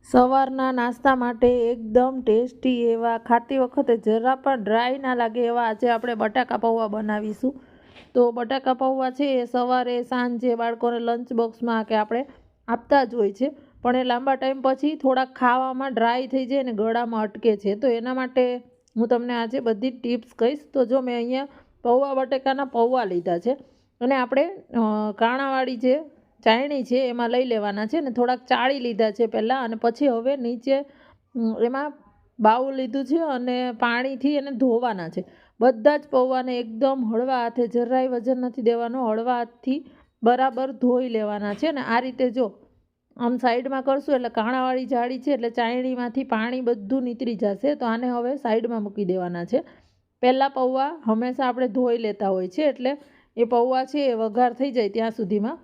સવારના નાસ્તા માટે એકદમ ટેસ્ટી એવા, ખાતી વખતે જરા પણ ડ્રાય ના લાગે એવા આજે આપણે બટાકા પૌવા બનાવીશું. તો બટાકા પૌવા છે એ સવારે સાંજે બાળકોને લંચ બોક્સમાં કે આપણે આપતા જ હોય છે, પણ એ લાંબા ટાઈમ પછી થોડાક ખાવામાં ડ્રાય થઈ જાય ને ગળામાં અટકે છે. તો એના માટે હું તમને આજે બધી ટિપ્સ કહીશ. તો જો મેં અહીંયા પૌવા બટાકાના પૌવા લીધા છે અને આપણે કાણાવાળી જે ચાયણી છે એમાં લઈ લેવાના છે ને થોડાક ચાળી લીધા છે પહેલાં, અને પછી હવે નીચે એમાં બાઉલ લીધું છે અને પાણીથી એને ધોવાના છે. બધા જ પૌવાને એકદમ હળવા હાથે, જરાય વજન નથી દેવાનો, હળવા હાથથી બરાબર ધોઈ લેવાના છે. ને આ રીતે જો આમ સાઈડમાં કરશું એટલે કાણાવાળી જાળી છે એટલે ચાયણીમાંથી પાણી બધું નીતરી જશે. તો આને હવે સાઈડમાં મૂકી દેવાના છે. પહેલાં પૌવા હંમેશા આપણે ધોઈ લેતા હોય છે એટલે એ પૌવા છે એ વઘાર થઈ જાય ત્યાં સુધીમાં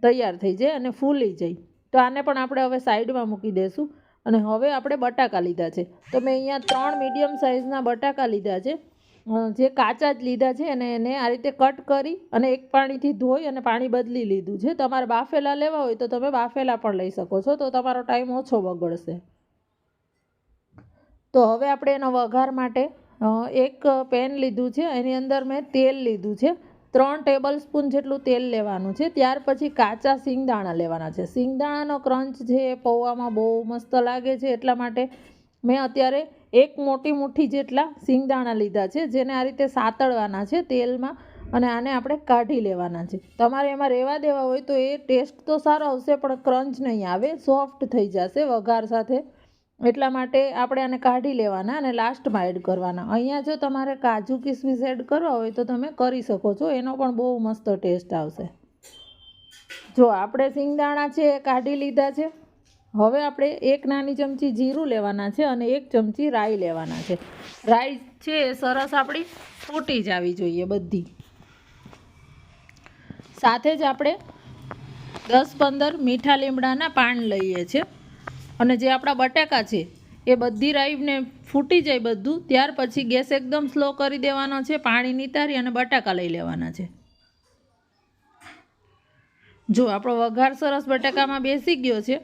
તૈયાર થઈ જાય અને ફૂલી જાય. તો આને પણ આપણે હવે સાઈડમાં મૂકી દઈશું. અને હવે આપણે બટાકા લીધા છે. તો મેં અહીંયા 3 મીડિયમ સાઇઝના બટાકા લીધા છે, જે કાચા જ લીધા છે, અને એને આ રીતે કટ કરી અને એક પાણીથી ધોઈ અને પાણી બદલી લીધું છે. તમારે બાફેલા લેવા હોય તો તમે બાફેલા પણ લઈ શકો છો, તો તમારો ટાઈમ ઓછો બગડશે. તો હવે આપણે એનો વઘાર માટે એક પેન લીધું છે, એની અંદર મેં તેલ લીધું છે. 3 ટેબલ સ્પૂન જેટલું તેલ લેવાનું છે. ત્યાર પછી કાચા સિંગદાણા લેવાના છે. સિંગદાણાનો ક્રંચ છે એ પૌવામાં બહુ મસ્ત લાગે છે, એટલા માટે મેં અત્યારે એક મોટી મુઠ્ઠી જેટલા સિંગદાણા લીધા છે, જેને આ રીતે સાતળવાના છે તેલમાં, અને આને આપણે કાઢી લેવાના છે. તમારે એમાં રહેવા દેવા હોય તો એ ટેસ્ટ તો સારો આવશે, પણ ક્રંચ નહીં આવે, સોફ્ટ થઈ જશે વઘાર સાથે. એટલા માટે આપણે આને કાઢી લેવાના અને લાસ્ટમાં એડ કરવાના. અહીંયા જો તમારે કાજુ કિસમિસ એડ કરવા હોય તો તમે કરી શકો છો, એનો પણ બહુ મસ્ત ટેસ્ટ આવશે. જો આપણે સિંગદાણા છે એ કાઢી લીધા છે. હવે આપણે એક નાની ચમચી જીરું લેવાના છે અને 1 ચમચી રાઈ લેવાના છે. રાઈ છે એ સરસ આપણી ફૂટી જવી જોઈએ બધી. સાથે જ આપણે 10-15 મીઠા લીમડાના પાન લઈએ છીએ. અને જે આપણા બટાકા છે એ બધી રાઈને ફૂટી જાય બધું, ત્યાર પછી ગેસ એકદમ સ્લો કરી દેવાનો છે, પાણી નિતારી અને બટાકા લઈ લેવાના છે. જો આપણો વઘાર સરસ બટાકામાં બેસી ગયો છે.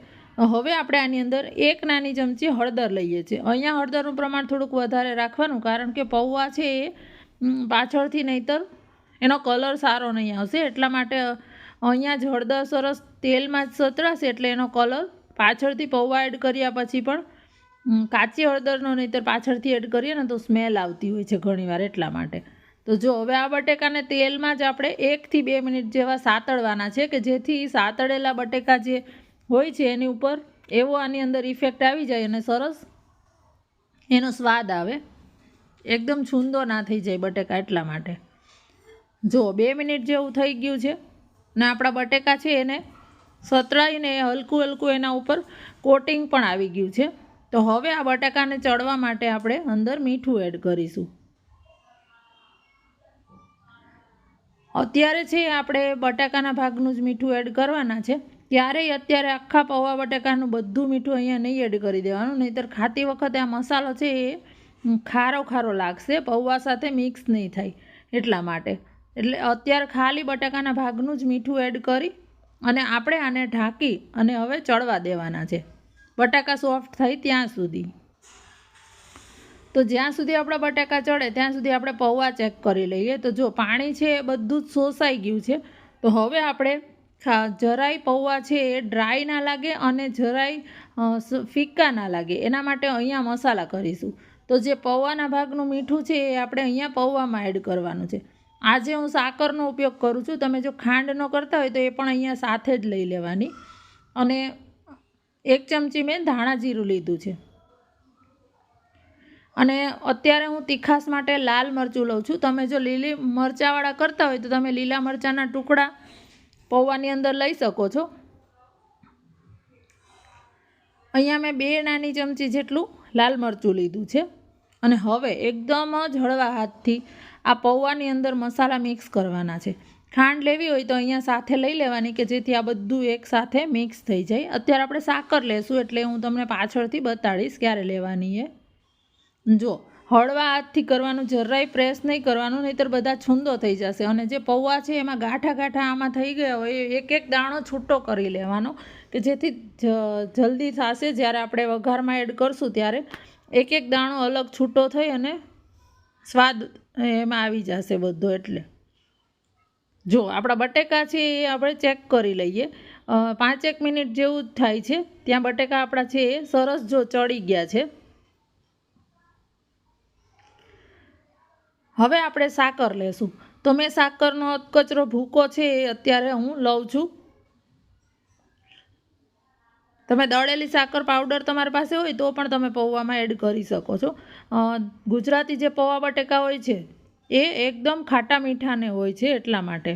હવે આપણે આની અંદર 1 નાની ચમચી હળદર લઈએ છીએ. અહીંયા હળદરનું પ્રમાણ થોડુંક વધારે રાખવાનું, કારણ કે પૌવા છે એ પાછળથી નહીંતર એનો કલર સારો નહીં આવશે, એટલા માટે અહીંયા જ હળદર સરસ તેલમાં જ સતરાશે એટલે એનો કલર પાછળથી પૌવા એડ કર્યા પછી પણ કાચી હળદરનો નહીંતર પાછળથી એડ કરીએ ને તો સ્મેલ આવતી હોય છે ઘણીવાર, એટલા માટે. તો જો હવે આ બટેકાને તેલમાં જ આપણે 1 થી 2 મિનિટ જેવા સાતળવાના છે, કે જેથી સાતળેલા બટેકા જે હોય છે એની ઉપર એવો આની અંદર ઇફેક્ટ આવી જાય અને સરસ એનો સ્વાદ આવે, એકદમ છૂંદો ના થઈ જાય બટેકા, એટલા માટે. જો 2 મિનિટ જેવું થઈ ગયું છે ને આપણા બટેકા છે એને સતરાઈને હલકું હલકું એના ઉપર કોટિંગ પણ આવી ગયું છે. તો હવે આ બટાકાને ચડવા માટે આપણે અંદર મીઠું એડ કરીશું. અત્યારે છે આપણે બટાકાના ભાગનું જ મીઠું એડ કરવાના છે. ક્યારેય અત્યારે આખા પૌવા બટાકાનું બધું મીઠું અહીંયા નહીં એડ કરી દેવાનું, નહીંતર ખાતી વખતે આ મસાલો છે એ ખારો ખારો લાગશે, પૌવા સાથે મિક્સ નહીં થાય, એટલા માટે. એટલે અત્યારે ખાલી બટાકાના ભાગનું જ મીઠું એડ કરી અને આપણે આને ઢાંકી અને હવે ચડવા દેવાના છે, બટાકા સોફ્ટ થાય ત્યાં સુધી. તો જ્યાં સુધી આપણા બટાકા ચડે ત્યાં સુધી આપણે પૌવા ચેક કરી લઈએ. તો જો પાણી છે એ બધું જ શોષાઈ ગયું છે. તો હવે આપણે જરાય પૌવા છે એ ડ્રાય ના લાગે અને જરાય ફીકા ના લાગે, એના માટે અહીંયા મસાલા કરીશું. તો જે પૌવાના ભાગનું મીઠું છે એ આપણે અહીંયા પૌવામાં એડ કરવાનું છે. આજે હું સાકરનો ઉપયોગ કરું છું, તમે જો ખાંડનો કરતા હોય તો એ પણ અહીંયા સાથે જ લઈ લેવાની. અને 1 ચમચી મેં ધાણા જીરું લીધું છે. અને અત્યારે હું તીખાસ માટે લાલ મરચું લઉં છું. તમે જો લીલી મરચાંવાળા કરતા હોય તો તમે લીલા મરચાંના ટુકડા પૌવાની અંદર લઈ શકો છો. અહીંયા મેં 2 નાની ચમચી જેટલું લાલ મરચું લીધું છે. અને હવે એકદમ જ હળવા હાથથી આ પૌવાની અંદર મસાલા મિક્સ કરવાના છે. ખાંડ લેવી હોય તો અહીંયા સાથે લઈ લેવાની, કે જેથી આ બધું એક સાથે મિક્સ થઈ જાય. અત્યારે આપણે સાકર લેશું એટલે હું તમને પાછળથી બતાડીશ ક્યારે લેવાની એ. જો હળવા હાથથી કરવાનું, જરાય પ્રેસ નહીં કરવાનું, નહીંતર બધા છૂંદો થઈ જશે. અને જે પૌવા છે એમાં ગાંઠા ગાંઠા આમાં થઈ ગયા હોય, એક એક દાણો છૂટો કરી લેવાનો, કે જેથી જલ્દી થશે. જ્યારે આપણે વઘારમાં એડ કરશું ત્યારે એક એક દાણો અલગ છૂટો થઈ અને સ્વાદ એમાં આવી જશે બધો. એટલે જો આપણા બટેકા છે એ આપણે ચેક કરી લઈએ. 5-1 મિનિટ જેવું જ થાય છે ત્યાં બટેકા આપણા છે એ સરસ જો ચડી ગયા છે. હવે આપણે સાકર લેશું. તો મેં સાકરનો કચરો ભૂકો છે એ અત્યારે હું લઉં છું. તમે દળેલી સાકર પાવડર તમારી પાસે હોય તો પણ તમે પૌવામાં એડ કરી શકો છો. ગુજરાતી જે પૌવા બટેકા હોય છે એ એકદમ ખાટા મીઠાને હોય છે, એટલા માટે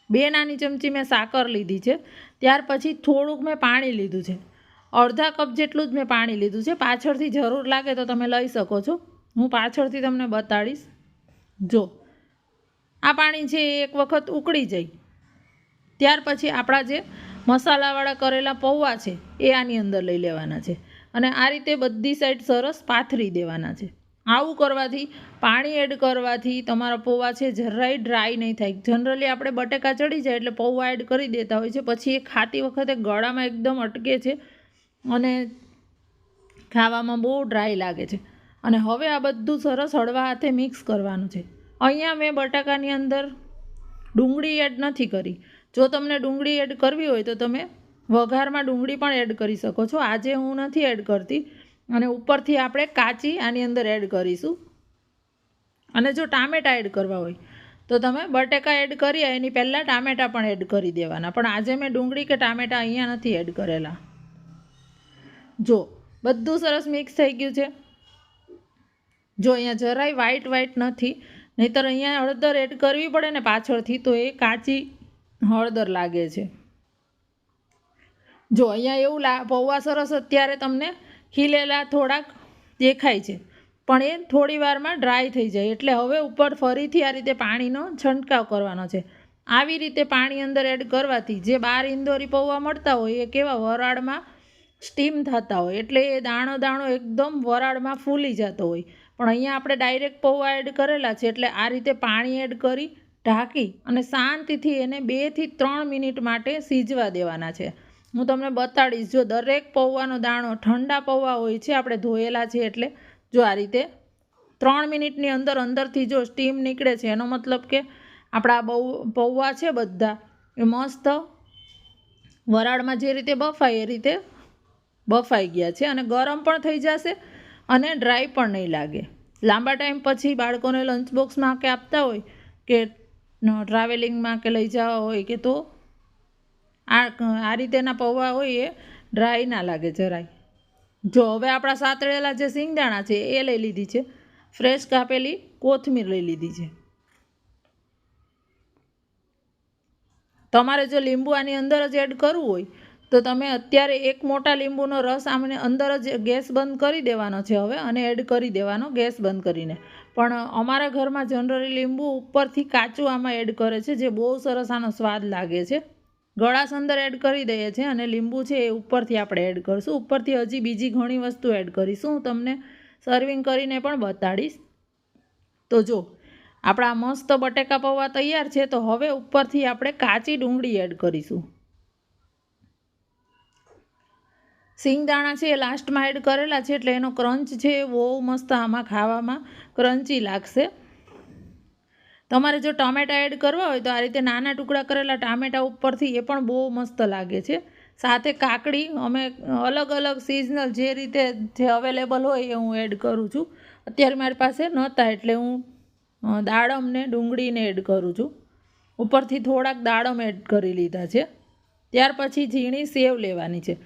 2 નાની ચમચી મેં સાકર લીધી છે. ત્યાર પછી થોડુંક મેં પાણી લીધું છે, અડધા કપ જેટલું જ મેં પાણી લીધું છે. પાછળથી જરૂર લાગે તો તમે લઈ શકો છો, હું પાછળથી તમને બતાડીશ. જો આ પાણી છે એ એક વખત ઉકળી જાય ત્યાર પછી આપણા જે મસાલાવાળા કરેલા પૌવા છે એ આની અંદર લઈ લેવાના છે અને આ રીતે બધી સાઈડ સરસ પાથરી દેવાના છે. આવું કરવાથી, પાણી એડ કરવાથી તમારા પૌવા છે જરાય ડ્રાય નહીં થાય. જનરલી આપણે બટેકા ચડી જાય એટલે પૌવા એડ કરી દેતા હોય છે, પછી એ ખાતી વખતે ગળામાં એકદમ અટકે છે અને ખાવામાં બહુ ડ્રાય લાગે છે. અને હવે આ બધું સરસ હળવા હાથે મિક્સ કરવાનું છે. અહીંયા મેં બટાકાની અંદર ડુંગળી એડ નથી કરી. જો તમને ડુંગળી એડ કરવી હોય તો તમે વઘારમાં ડુંગળી પણ એડ કરી શકો છો. આજે હું નથી એડ કરતી. અને ઉપરથી આપણે કાચી આની અંદર એડ કરીશું. અને જો ટામેટાં એડ કરવા હોય તો તમે બટેકા એડ કરી એની પહેલાં ટામેટાં પણ એડ કરી દેવાના. પણ આજે મેં ડુંગળી કે ટામેટાં અહીંયા નથી એડ કરેલા. જો બધું સરસ મિક્સ થઈ ગયું છે. જો અહીંયા જરાય વ્હાઈટ નથી, નહીંતર અહીંયા હળદર એડ કરવી પડે ને પાછળથી, તો એ કાચી હળદર લાગે છે. જો અહીંયા એવું પૌવા સરસ અત્યારે તમને ખીલેલા થોડાક દેખાય છે, પણ એ થોડી વારમાં ડ્રાય થઈ જાય. એટલે હવે ઉપર ફરીથી આ રીતે પાણીનો છંટકાવ કરવાનો છે. આવી રીતે પાણી અંદર એડ કરવાથી જે 12 ઇંદોરી પૌવા મળતા હોય એ કેવા વરાળમાં સ્ટીમ થતા હોય, એટલે એ દાણો દાણો એકદમ વરાળમાં ફૂલી જતો હોય. પણ અહીંયા આપણે ડાયરેક્ટ પૌવા એડ કરેલા છે એટલે આ રીતે પાણી એડ કરી ઢાંકી અને શાંતિથી એને 2 થી 3 મિનિટ માટે સિજવા દેવાના છે. હું તમને બતાડીશ. જો દરેક પૌવાનો દાણો ઠંડા પૌવા હોય છે, આપણે ધોયેલા છે એટલે જો આ રીતે 3 મિનિટની અંદરથી જો સ્ટીમ નીકળે છે, એનો મતલબ કે આપણા પૌવા છે બધા એ મસ્ત વરાળમાં જે રીતે બફાય એ રીતે બફાઈ ગયા છે અને ગરમ પણ થઈ જશે અને ડ્રાય પણ નહીં લાગે. લાંબા ટાઈમ પછી બાળકોને લંચ બોક્સમાં કે આપતા હોય કે ટ્રાવેલિંગમાં કે લઈ જવા હોય કે તો આ રીતેના પૌવા હોય એ ડ્રાય ના લાગે જરાય. જો હવે આપણા સાતળેલા જે સિંગદાણા છે એ લઈ લીધી છે, ફ્રેશ કાપેલી કોથમીર લઈ લીધી છે. તમારે જો લીંબુ આની અંદર જ એડ કરવું હોય તો તમે અત્યારે 1 મોટા લીંબુનો રસ આમને અંદર જ ગેસ બંધ કરી દેવાનો છે હવે અને એડ કરી દેવાનો ગેસ બંધ કરીને. પણ અમારા ઘરમાં જનરલી લીંબુ ઉપરથી કાચું આમાં એડ કરે છે, જે બહુ સરસ આનો સ્વાદ લાગે છે. ગળાશ અંદર એડ કરી દઈએ છીએ અને લીંબુ છે એ ઉપરથી આપણે એડ કરીશું. ઉપરથી હજી બીજી ઘણી વસ્તુ એડ કરીશું, હું તમને સર્વિંગ કરીને પણ બતાડીશ. તો જો આપણા મસ્ત બટેકા પૌવા તૈયાર છે. તો હવે ઉપરથી આપણે કાચી ડુંગળી એડ કરીશું. સિંગદાણા છે એ લાસ્ટમાં એડ કરેલા છે એટલે એનો ક્રંચ છે એ બહુ મસ્ત આમાં ખાવામાં ક્રન્ચી લાગશે. તમારે જો ટામેટાં એડ કરવા હોય તો આ રીતે નાના ટુકડા કરેલા ટામેટાં ઉપરથી એ પણ બહુ મસ્ત લાગે છે. સાથે કાકડી અમે અલગ અલગ સિઝનલ જે રીતે જે અવેલેબલ હોય એ હું એડ કરું છું. અત્યારે મારી પાસે નહોતા એટલે હું દાડમ ને ડુંગળીને એડ કરું છું. ઉપરથી થોડાક દાડમ એડ કરી લીધા છે. ત્યાર પછી ઝીણી સેવ લેવાની છે.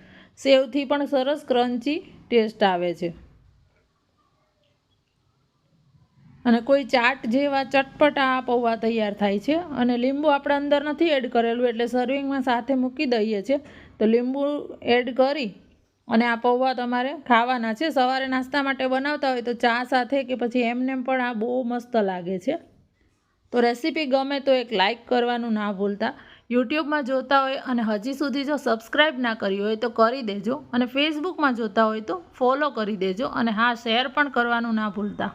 સેવથી પણ સરસ ક્રન્ચી ટેસ્ટ આવે છે. અને કોઈ ચાટ જેવા ચટપટા પૌવા તૈયાર થાય છે. અને લીંબુ આપણે અંદર નથી એડ કરેલું એટલે સર્વિંગમાં સાથે મૂકી દઈએ છીએ. તો લીંબુ એડ કરી અને આ પૌવા તમારે ખાવાના છે. સવારે નાસ્તા માટે બનાવતા હોય તો ચા સાથે કે પછી એમને પણ આ બહુ મસ્ત લાગે છે. તો રેસીપી ગમે તો એક લાઇક કરવાનું ના ભૂલતા. યુટ્યુબમાં જોતા હોય અને હજી સુધી જો સબસ્ક્રાઈબ ના કરી હોય તો કરી દેજો. અને ફેસબુકમાં જોતા હોય તો ફોલો કરી દેજો. અને હા, શેર પણ કરવાનું ના ભૂલતા.